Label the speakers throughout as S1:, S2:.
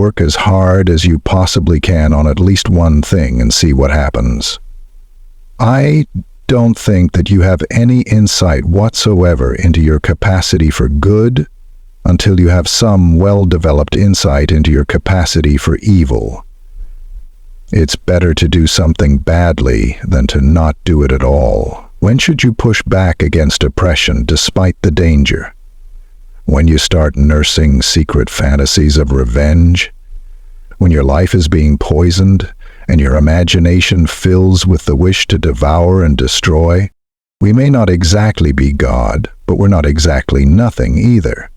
S1: work as hard as you possibly can on at least one thing and see what happens. I don't think that you have any insight whatsoever into your capacity for good until you have some well-developed insight into your capacity for evil. It's better to do something badly than to not do it at all. When should you push back against oppression despite the danger? When you start nursing secret fantasies of revenge? When your life is being poisoned and your imagination fills with the wish to devour and destroy? We may not exactly be God, but we're not exactly nothing either.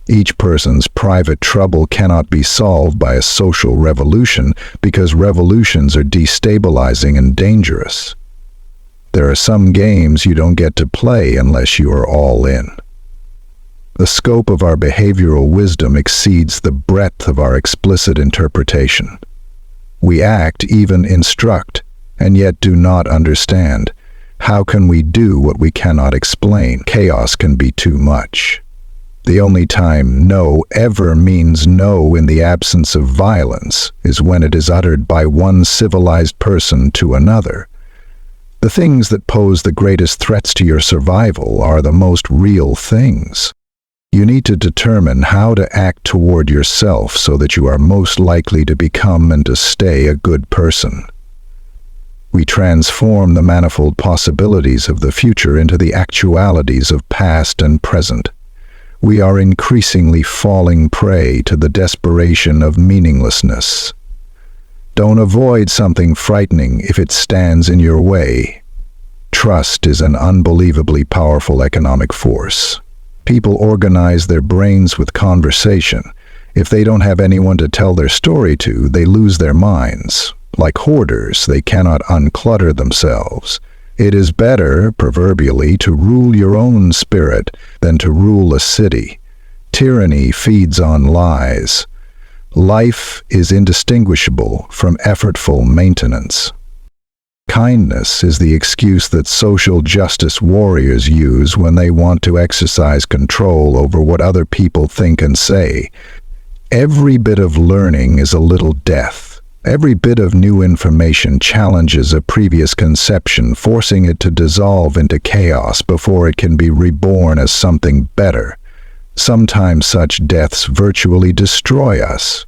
S1: Each person's private trouble cannot be solved by a social revolution because revolutions are destabilizing and dangerous. There are some games you don't get to play unless you are all in. The scope of our behavioral wisdom exceeds the breadth of our explicit interpretation. We act, even instruct, and yet do not understand. How can we do what we cannot explain? Chaos can be too much. The only time no ever means no in the absence of violence is when it is uttered by one civilized person to another. The things that pose the greatest threats to your survival are the most real things. You need to determine how to act toward yourself so that you are most likely to become and to stay a good person. We transform the manifold possibilities of the future into the actualities of past and present. We are increasingly falling prey to the desperation of meaninglessness. Don't avoid something frightening if it stands in your way. Trust is an unbelievably powerful economic force. People organize their brains with conversation. If they don't have anyone to tell their story to, they lose their minds. Like hoarders, they cannot unclutter themselves. It is better, proverbially, to rule your own spirit than to rule a city. Tyranny feeds on lies. Life is indistinguishable from effortful maintenance. Kindness is the excuse that social justice warriors use when they want to exercise control over what other people think and say. Every bit of learning is a little death. Every bit of new information challenges a previous conception, forcing it to dissolve into chaos before it can be reborn as something better. Sometimes such deaths virtually destroy us.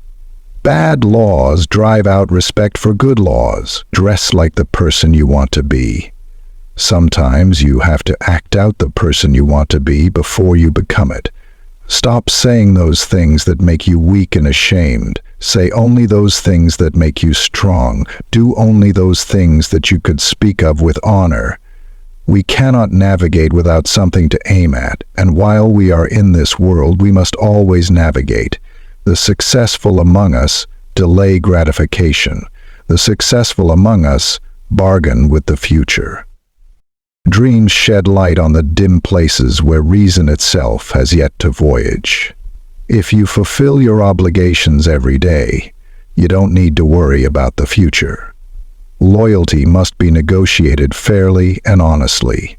S1: Bad laws drive out respect for good laws. Dress like the person you want to be. Sometimes you have to act out the person you want to be before you become it. Stop saying those things that make you weak and ashamed. Say only those things that make you strong. Do only those things that you could speak of with honor. We cannot navigate without something to aim at, and while we are in this world, we must always navigate. The successful among us delay gratification. The successful among us bargain with the future. Dreams shed light on the dim places where reason itself has yet to voyage. If you fulfill your obligations every day, you don't need to worry about the future. Loyalty must be negotiated fairly and honestly.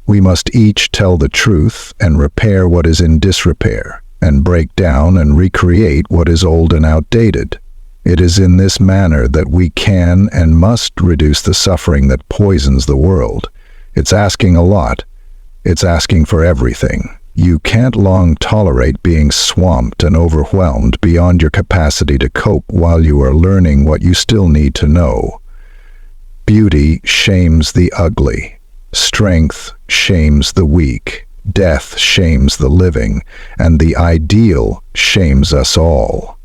S1: We must each tell the truth and repair what is in disrepair, and break down and recreate what is old and outdated. It is in this manner that we can and must reduce the suffering that poisons the world. It's asking a lot. It's asking for everything. You can't long tolerate being swamped and overwhelmed beyond your capacity to cope while you are learning what you still need to know. Beauty shames the ugly. Strength shames the weak. Death shames the living, and the ideal shames us all.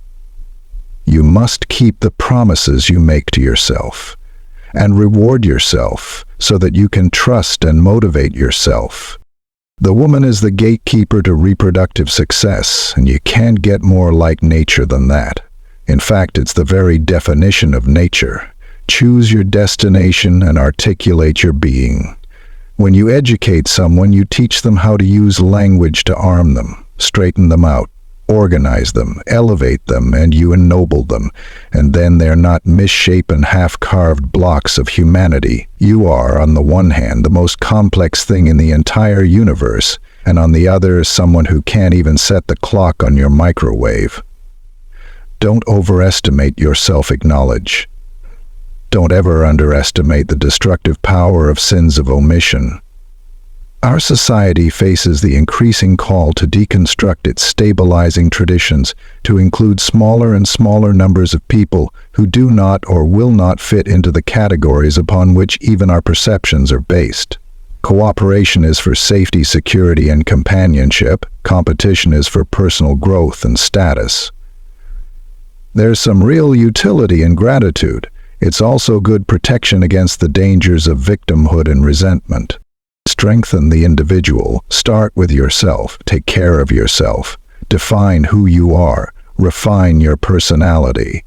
S1: You must keep the promises you make to yourself, and reward yourself so that you can trust and motivate yourself. The woman is the gatekeeper to reproductive success, and you can't get more like nature than that. In fact, it's the very definition of nature. Choose your destination and articulate your being. When you educate someone, you teach them how to use language to arm them, straighten them out, organize them, elevate them, and you ennoble them. And then they're not misshapen, half-carved blocks of humanity. You are, on the one hand, the most complex thing in the entire universe, and on the other, someone who can't even set the clock on your microwave. Don't overestimate your self-acknowledge. Don't ever underestimate the destructive power of sins of omission. Our society faces the increasing call to deconstruct its stabilizing traditions to include smaller and smaller numbers of people who do not or will not fit into the categories upon which even our perceptions are based. Cooperation is for safety, security, and companionship. Competition is for personal growth and status. There's some real utility in gratitude. It's also good protection against the dangers of victimhood and resentment. Strengthen the individual. Start with yourself. Take care of yourself. Define who you are. Refine your personality.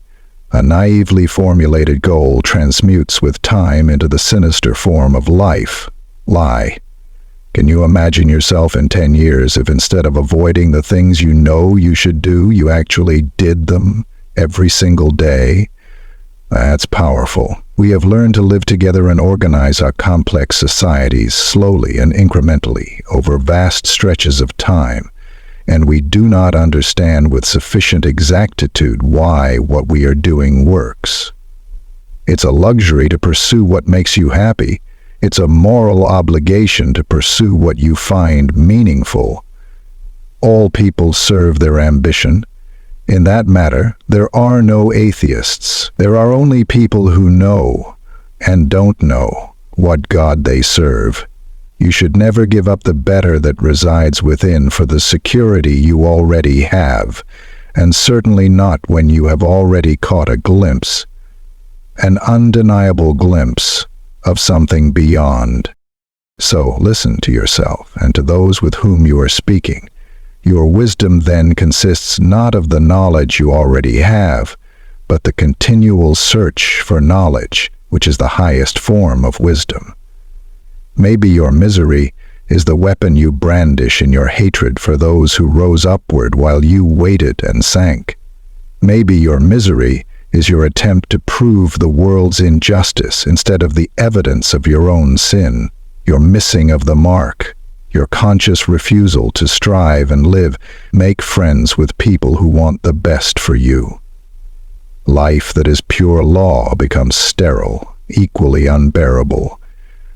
S1: A naively formulated goal transmutes with time into the sinister form of life. Lie. Can you imagine yourself in 10 years if instead of avoiding the things you know you should do, you actually did them every single day? That's powerful. We have learned to live together and organize our complex societies slowly and incrementally over vast stretches of time, and we do not understand with sufficient exactitude why what we are doing works. It's a luxury to pursue what makes you happy. It's a moral obligation to pursue what you find meaningful. All people serve their ambition. In that matter, there are no atheists. There are only people who know and don't know what God they serve. You should never give up the better that resides within for the security you already have, and certainly not when you have already caught a glimpse, an undeniable glimpse of something beyond. So listen to yourself and to those with whom you are speaking. Your wisdom then consists not of the knowledge you already have, but the continual search for knowledge, which is the highest form of wisdom. Maybe your misery is the weapon you brandish in your hatred for those who rose upward while you waited and sank. Maybe your misery is your attempt to prove the world's injustice instead of the evidence of your own sin, your missing of the mark, your conscious refusal to strive and live. Make friends with people who want the best for you. Life that is pure law becomes sterile, equally unbearable.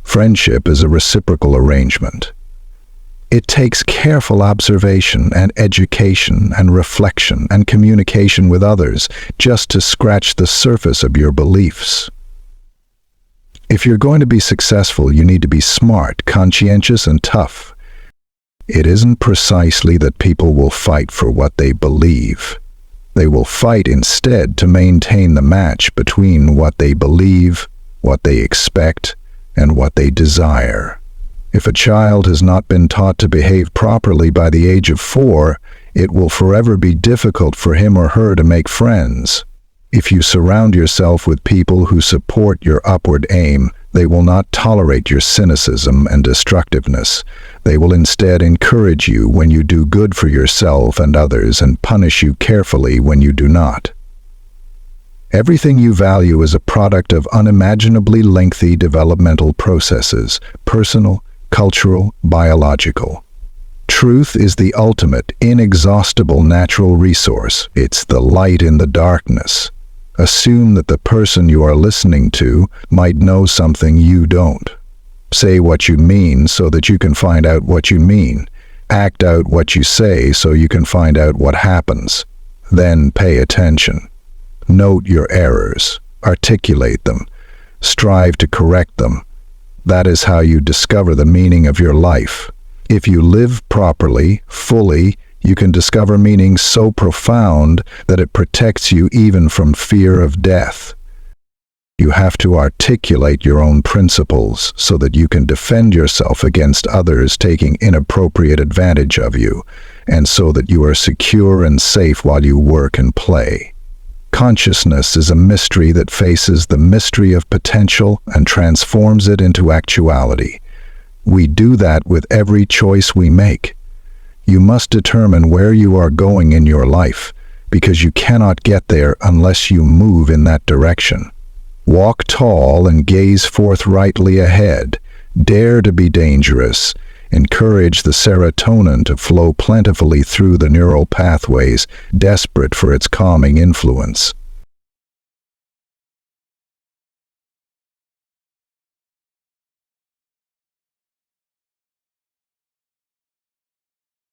S1: Friendship is a reciprocal arrangement. It takes careful observation and education and reflection and communication with others just to scratch the surface of your beliefs. If you're going to be successful, you need to be smart, conscientious, and tough. It isn't precisely that people will fight for what they believe. They will fight instead to maintain the match between what they believe, what they expect, and what they desire. If a child has not been taught to behave properly by the age of 4, it will forever be difficult for him or her to make friends. If you surround yourself with people who support your upward aim, they will not tolerate your cynicism and destructiveness. They will instead encourage you when you do good for yourself and others and punish you carefully when you do not. Everything you value is a product of unimaginably lengthy developmental processes, personal, cultural, biological. Truth is the ultimate, inexhaustible natural resource. It's the light in the darkness. Assume that the person you are listening to might know something you don't. Say what you mean so that you can find out what you mean. Act out what you say so you can find out what happens. Then pay attention. Note your errors. Articulate them. Strive to correct them. That is how you discover the meaning of your life. If you live properly, fully, you can discover meaning so profound that it protects you even from fear of death. You have to articulate your own principles so that you can defend yourself against others taking inappropriate advantage of you, and so that you are secure and safe while you work and play. Consciousness is a mystery that faces the mystery of potential and transforms it into actuality. We do that with every choice we make. You must determine where you are going in your life, because you cannot get there unless you move in that direction. Walk tall and gaze forthrightly ahead. Dare to be dangerous. encourage the serotonin to flow plentifully through the neural pathways, desperate for its calming influence.